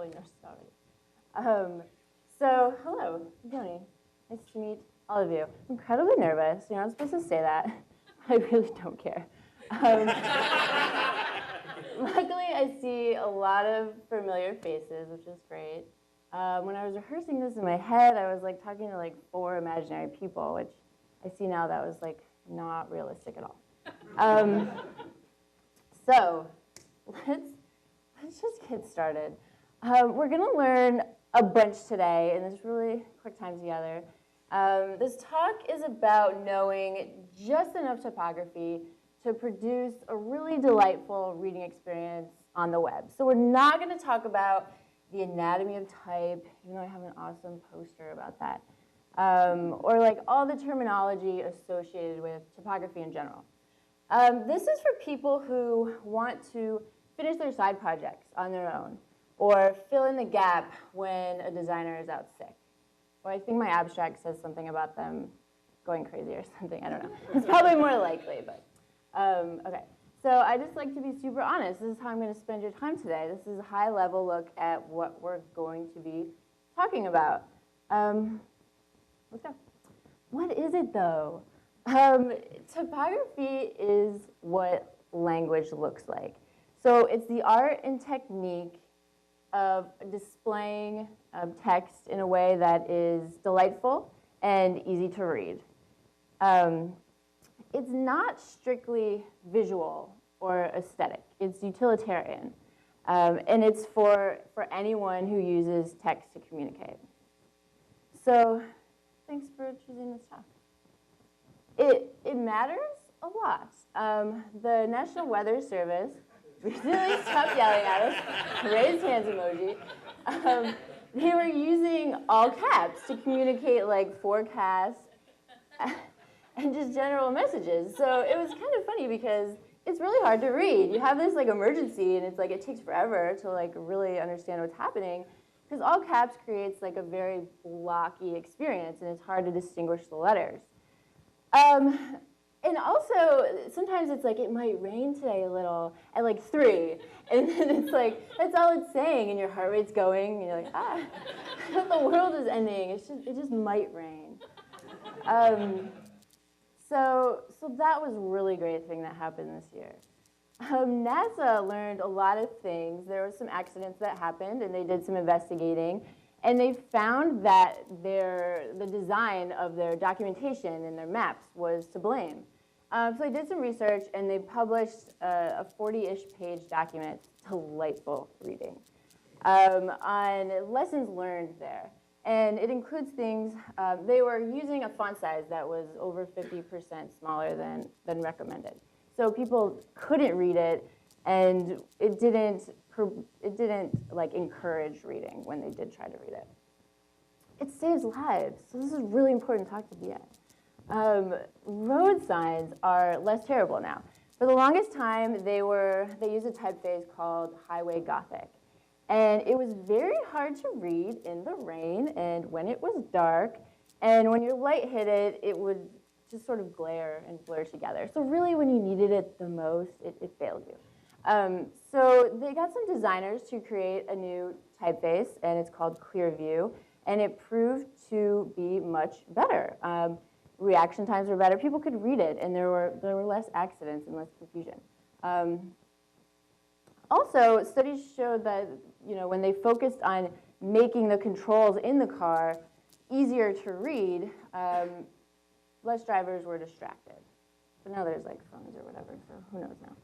probably noticed already. So, hello, I'm Joni. Nice to meet all of you. I'm incredibly nervous. You're not supposed to say that. I really don't care. Luckily, I see a lot of familiar faces, which is great. When I was rehearsing this in my head, I was like talking to like 4 imaginary people, which I see now that was like not realistic at all. So let's just get started. We're going to learn a bunch today in this really quick time together. This talk is about knowing just enough typography to produce a really delightful reading experience on the web. So we're not going to talk about the anatomy of type, even though I have an awesome poster about that, or like all the terminology associated with typography in general. This is for people who want to finish their side projects on their own, or fill in the gap when a designer is out sick. Or I think my abstract says something about them going crazy or something. I don't know. It's probably more likely, but okay. So I just like to be super honest. This is how I'm going to spend your time today. This is a high-level look at what we're going to be talking about. Let's go. What is it, though? Typography is what language looks like. So it's the art and technique of displaying text in a way that is delightful and easy to read. It's not strictly visual or aesthetic. It's utilitarian. And it's for anyone who uses text to communicate. So thanks for choosing this talk. It matters a lot. The National Weather Service recently stopped yelling at us, raised hands emoji. They were using all caps to communicate like forecasts and just general messages. So it was kind of funny because it's really hard to read. You have this like emergency and it's like it takes forever to like really understand what's happening because all caps creates like a very blocky experience and it's hard to distinguish the letters. And also, sometimes it's like, it might rain today a little at like 3. And then it's like, that's all it's saying, and your heart rate's going, and you're like, the world is ending. It just might rain. So that was a really great thing that happened this year. NASA learned a lot of things. There were some accidents that happened, and they did some investigating. And they found that the design of their documentation and their maps was to blame. So they did some research, and they published a 40-ish page document, delightful reading, on lessons learned there. And it includes things, they were using a font size that was over 50% smaller than recommended. So people couldn't read it, and it didn't like encourage reading when they did try to read it. It saves lives, so this is a really important talk to be at. Road signs are less terrible now. For the longest time, they used a typeface called Highway Gothic, and it was very hard to read in the rain and when it was dark, and when your light hit it, it would just sort of glare and blur together. So really, when you needed it the most, it failed you. So they got some designers to create a new typeface, and it's called Clearview, and it proved to be much better. Reaction times were better. People could read it, and there were less accidents and less confusion. Also, studies showed that when they focused on making the controls in the car easier to read, less drivers were distracted. But now there's like phones or whatever, so who knows now.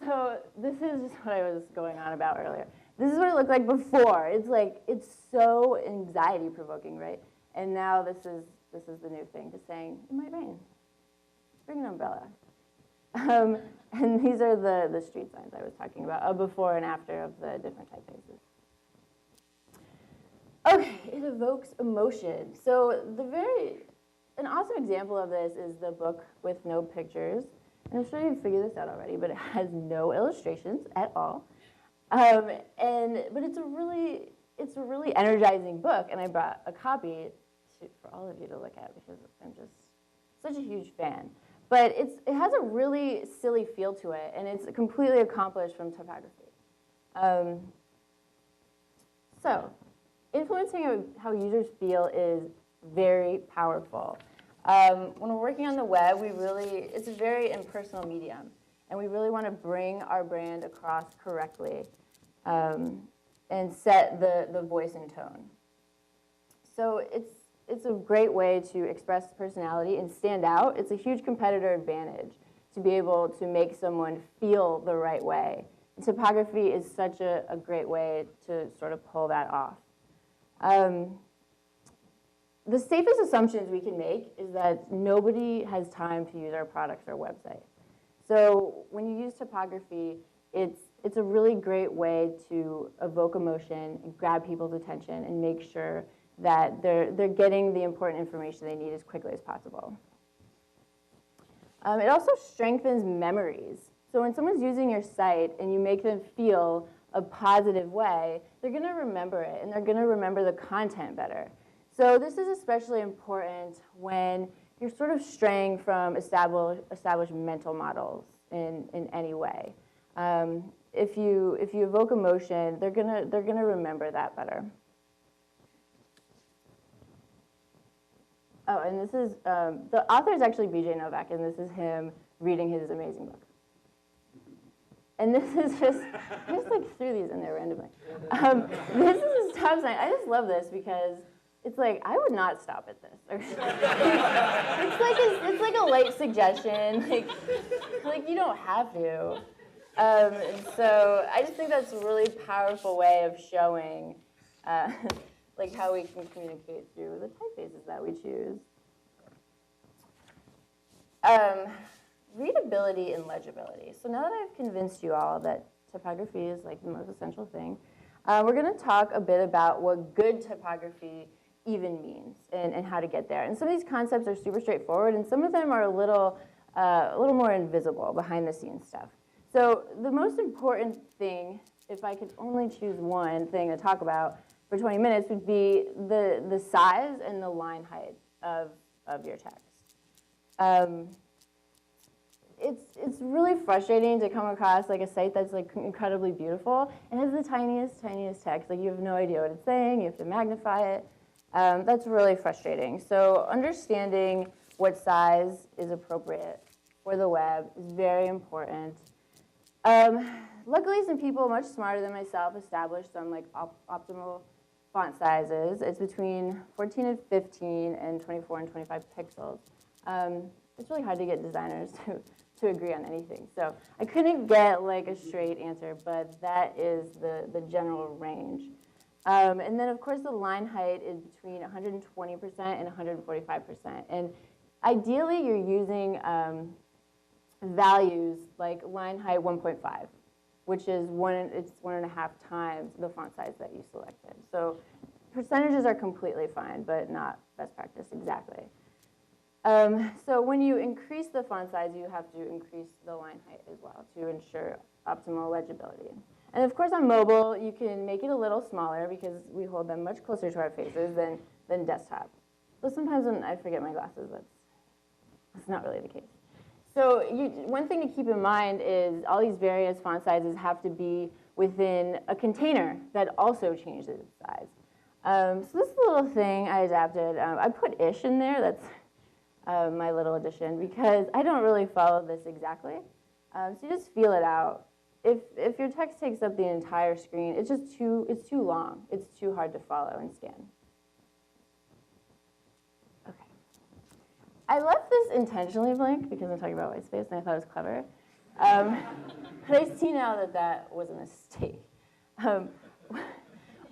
So this is just what I was going on about earlier. This is what it looked like before. It's so anxiety provoking, right? And now this is the new thing, just saying it might rain. Bring an umbrella. And these are the street signs I was talking about, a before and after of the different typefaces. Okay, it evokes emotion. So an awesome example of this is the book with no pictures. And I'm sure you've figured this out already, but it has no illustrations at all. But it's a really energizing book, and I brought a copy for all of you to look at because I'm just such a huge fan. But it has a really silly feel to it, and it's completely accomplished from typography. So, influencing how users feel is very powerful. When we're working on the web, it's a very impersonal medium, and we really want to bring our brand across correctly and set the voice and tone. So it's a great way to express personality and stand out. It's a huge competitor advantage to be able to make someone feel the right way. And typography is such a great way to sort of pull that off. The safest assumptions we can make is that nobody has time to use our products or website. So when you use typography, it's a really great way to evoke emotion and grab people's attention and make sure that they're getting the important information they need as quickly as possible. It also strengthens memories. So when someone's using your site and you make them feel a positive way, they're going to remember it, and they're going to remember the content better. So this is especially important when you're sort of straying from established mental models in any way. If you evoke emotion, they're gonna remember that better. Oh, and this is the author is actually B.J. Novak, and this is him reading his amazing book. And this is just I just like threw these in there randomly. This is his top sign. I just love this because it's like I would not stop at this. it's like a light suggestion. Like you don't have to. So I just think that's a really powerful way of showing like how we can communicate through the typefaces that we choose. Readability and legibility. So now that I've convinced you all that typography is like the most essential thing, we're going to talk a bit about what good typography even means and how to get there. And some of these concepts are super straightforward, and some of them are a little more invisible, behind the scenes stuff. So the most important thing, if I could only choose one thing to talk about for 20 minutes, would be the size and the line height of your text. It's really frustrating to come across like a site that's like incredibly beautiful and has the tiniest text. Like you have no idea what it's saying. You have to magnify it. That's really frustrating. So understanding what size is appropriate for the web is very important. Luckily, some people much smarter than myself established some like optimal font sizes. It's between 14 and 15 and 24 and 25 pixels. It's really hard to get designers to agree on anything. So I couldn't get like a straight answer, but that is the general range. And then, of course, the line height is between 120% and 145%. And ideally, you're using values like line height 1.5, which is 1.5 times the font size that you selected. So percentages are completely fine, but not best practice exactly. So when you increase the font size, you have to increase the line height as well to ensure optimal legibility. And of course, on mobile, you can make it a little smaller because we hold them much closer to our faces than desktop. So sometimes when I forget my glasses, that's not really the case. So one thing to keep in mind is all these various font sizes have to be within a container that also changes its size. So this little thing I adapted, I put ish in there. That's my little addition because I don't really follow this exactly. So you just feel it out. If your text takes up the entire screen, it's too long. It's too hard to follow and scan. Okay. I left this intentionally blank because I'm talking about Whitespace and I thought it was clever. But I see now that was a mistake.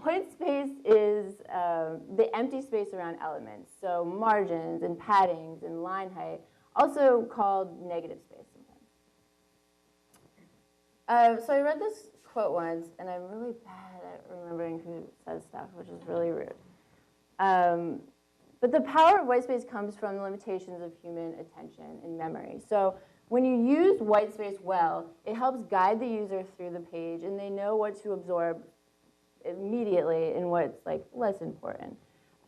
Whitespace is the empty space around elements, so margins and paddings and line height, also called negative space sometimes. So I read this quote once, and I'm really bad at remembering who says stuff, which is really rude. But the power of Whitespace comes from the limitations of human attention and memory. So when you use Whitespace well, it helps guide the user through the page, and they know what to absorb immediately and what's like less important.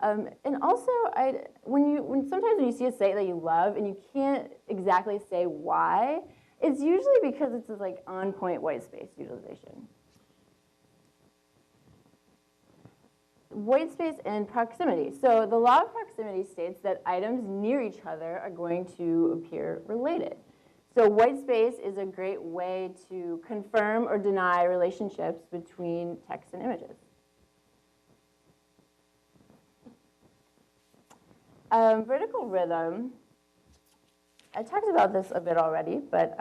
And also, sometimes when you see a site that you love and you can't exactly say why, it's usually because it's this like on-point Whitespace utilization. Whitespace and proximity. So the law of proximity states that items near each other are going to appear related. So whitespace is a great way to confirm or deny relationships between text and images. Vertical rhythm, I talked about this a bit already, but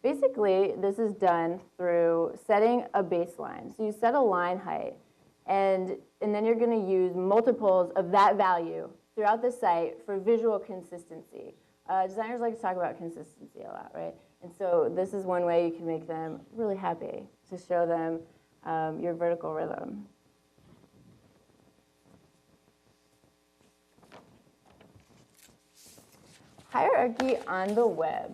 basically this is done through setting a baseline. So you set a line height, and then you're going to use multiples of that value throughout the site for visual consistency. Designers like to talk about consistency a lot, right? And so this is one way you can make them really happy, to show them your vertical rhythm. Hierarchy on the web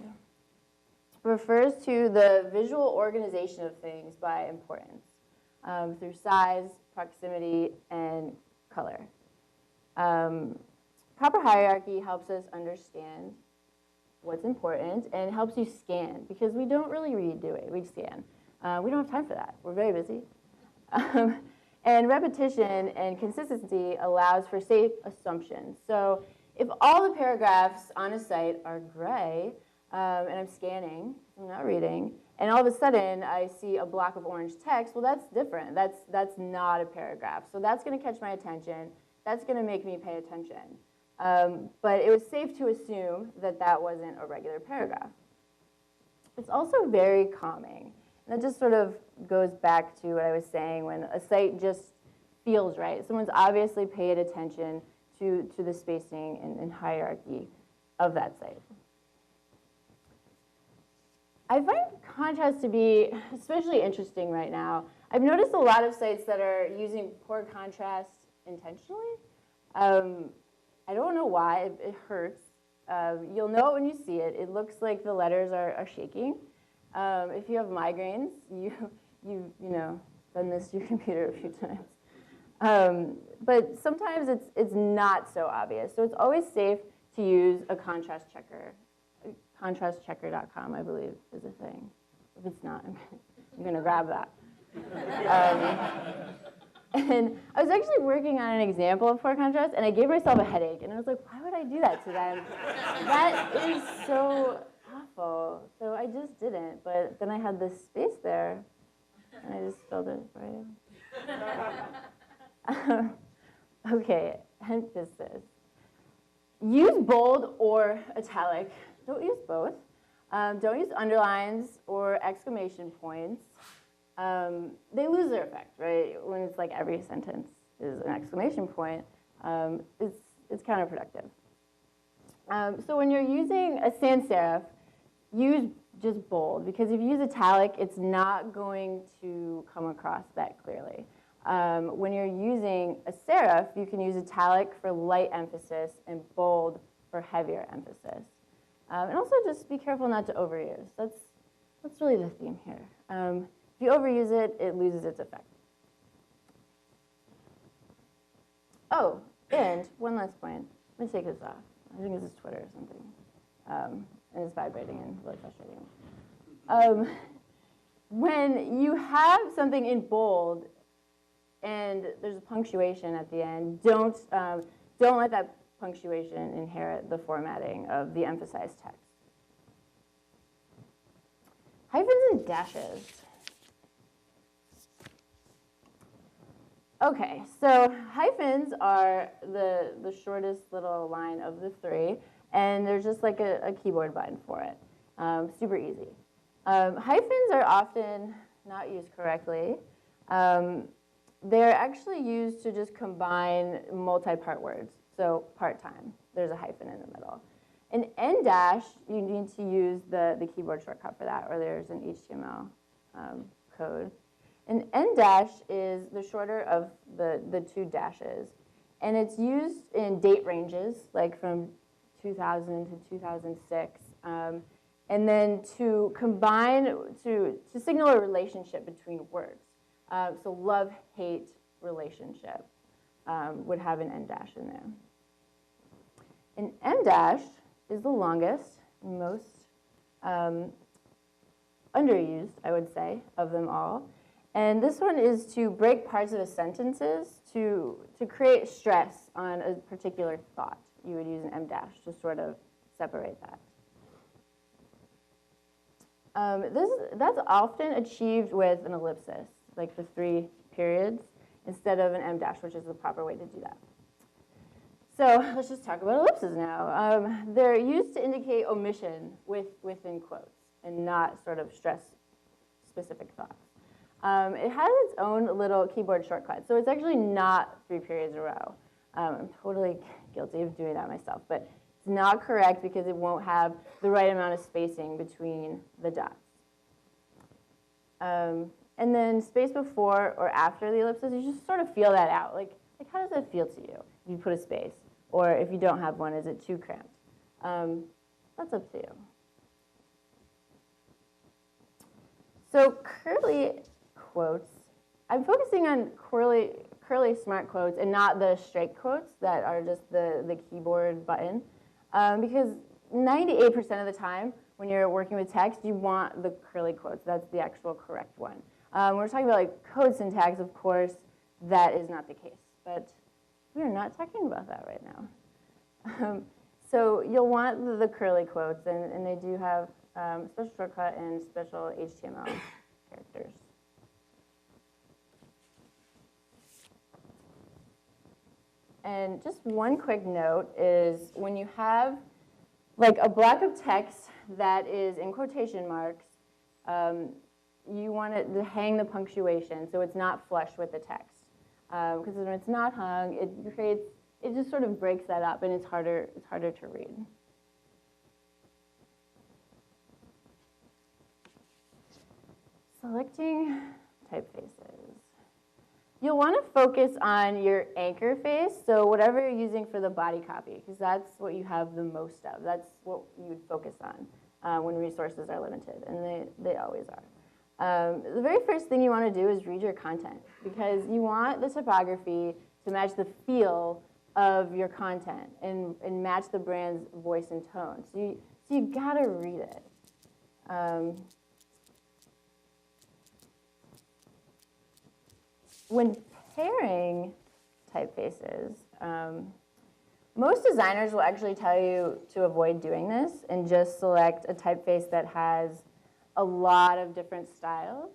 refers to the visual organization of things by importance through size, proximity, and color. Proper hierarchy helps us understand what's important and helps you scan, because we don't really read, do we? We scan. We don't have time for that. We're very busy. And repetition and consistency allows for safe assumptions. So if all the paragraphs on a site are gray, and I'm scanning, I'm not reading, and all of a sudden I see a block of orange text, well, that's different. That's not a paragraph. So that's going to catch my attention. That's going to make me pay attention. But it was safe to assume that that wasn't a regular paragraph. It's also very calming. And that just sort of goes back to what I was saying, when a site just feels right. Someone's obviously paid attention to the spacing and hierarchy of that site. I find contrast to be especially interesting right now. I've noticed a lot of sites that are using poor contrast intentionally. I don't know why. It hurts. You'll know it when you see it. It looks like the letters are shaking. If you have migraines, you've done this to your computer a few times. But sometimes it's not so obvious. So it's always safe to use a contrast checker. ContrastChecker.com, I believe, is a thing. If it's not, I'm going to grab that. And I was actually working on an example of poor contrast, and I gave myself a headache. And I was like, why would I do that to them? That is so awful. So I just didn't. But then I had this space there, and I just filled it right. Okay, emphasis. Use bold or italic. Don't use both. Don't use underlines or exclamation points. They lose their effect, right? When it's like every sentence is an exclamation point, it's counterproductive. So when you're using a sans serif, use just bold, because if you use italic, it's not going to come across that clearly. When you're using a serif, you can use italic for light emphasis and bold for heavier emphasis. And also just be careful not to overuse. That's really the theme here. If you overuse it, it loses its effect. Oh, and one last point. Let me take this off. I think this is Twitter or something. And it's vibrating and really frustrating. When you have something in bold and there's a punctuation at the end, don't let that punctuation inherit the formatting of the emphasized text. Hyphens and dashes. Okay, so hyphens are the shortest little line of the three, and there's just like a keyboard button for it. Super easy. Hyphens are often not used correctly. They're actually used to just combine multi-part words. So part-time, there's a hyphen in the middle. An en dash, you need to use the keyboard shortcut for that, or there's an HTML code. An en dash is the shorter of the two dashes. And it's used in date ranges, like from 2000 to 2006. And then to combine, to signal a relationship between words. So love-hate relationship would have an en dash in there. An em dash is the longest, most underused, I would say, of them all. And this one is to break parts of a sentences to create stress on a particular thought. You would use an em dash to sort of separate that. That's often achieved with an ellipsis, like the 3 periods, instead of an em dash, which is the proper way to do that. So let's just talk about ellipses now. They're used to indicate omission within quotes and not sort of stress-specific thoughts. It has its own little keyboard shortcut, so it's actually not 3 periods in a row. I'm totally guilty of doing that myself, but it's not correct because it won't have the right amount of spacing between the dots. And then space before or after the ellipses, you just sort of feel that out. Like how does that feel to you if you put a space? Or if you don't have one, is it too cramped? That's up to you. So curly quotes, I'm focusing on curly smart quotes and not the straight quotes that are just the keyboard button. Because 98% of the time when you're working with text, you want the curly quotes. That's the actual correct one. We're talking about like code syntax, of course, that is not the case. But we are not talking about that right now. So you'll want the curly quotes, and they do have special shortcut and special HTML characters. And just one quick note is when you have like a block of text that is in quotation marks, you want it to hang the punctuation so it's not flush with the text. Because when it's not hung, it just sort of breaks that up and it's harder to read. Selecting typefaces. You'll want to focus on your anchor face, so whatever you're using for the body copy, because that's what you have the most of. That's what you would focus on when resources are limited, and they always are. The very first thing you want to do is read your content, because you want the typography to match the feel of your content and match the brand's voice and tone. So you got to read it. When pairing typefaces, most designers will actually tell you to avoid doing this and just select a typeface that has a lot of different styles.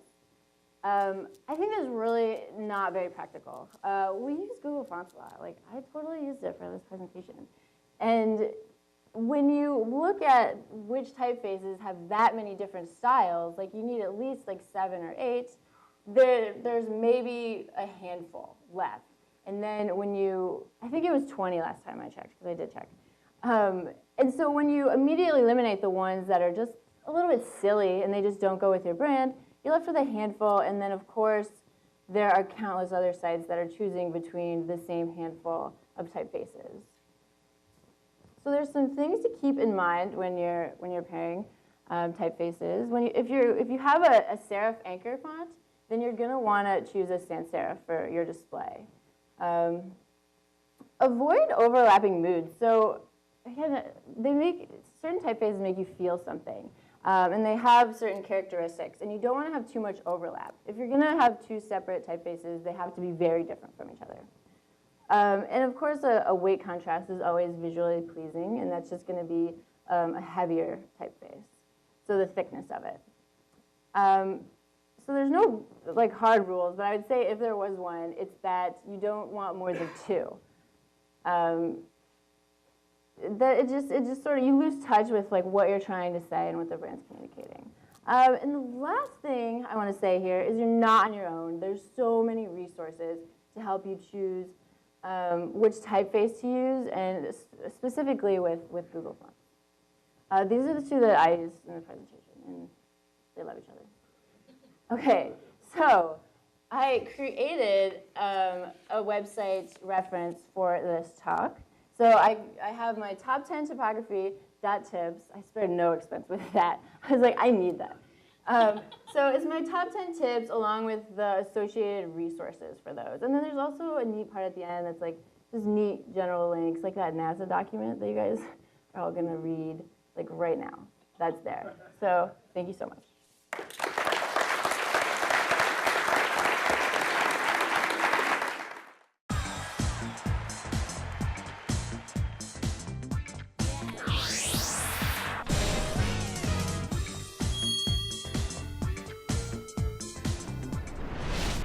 I think that's really not very practical. We use Google Fonts a lot. Like, I totally used it for this presentation. And when you look at which typefaces have that many different styles, like you need at least like 7 or 8, there's maybe a handful left. And then when I think it was 20 last time I checked, because I did check. And so when you immediately eliminate the ones that are just a little bit silly and they just don't go with your brand, you're left with a handful. And then, of course, there are countless other sites that are choosing between the same handful of typefaces. So there's some things to keep in mind when you're pairing typefaces. If you have a serif anchor font, then you're going to want to choose a sans serif for your display. Avoid overlapping moods. So again, certain typefaces make you feel something, and they have certain characteristics, and you don't want to have too much overlap. If you're going to have 2 separate typefaces, they have to be very different from each other. And of course, a weight contrast is always visually pleasing, and that's just going to be a heavier typeface, so the thickness of it. So there's no like hard rules, but I would say if there was one, it's that you don't want more than 2. That it just sort of, you lose touch with like what you're trying to say and what the brand's communicating. And the last thing I want to say here is you're not on your own. There's so many resources to help you choose which typeface to use, and specifically with Google Fonts. These are the 2 that I used in the presentation, and they love each other. Okay, so I created a website reference for this talk. So I have my top 10 typography.tips. I spared no expense with that. I was like, I need that. So it's my top 10 tips along with the associated resources for those. And then there's also a neat part at the end that's like just neat general links, like that NASA document that you guys are all going to read like right now. That's there. So thank you so much.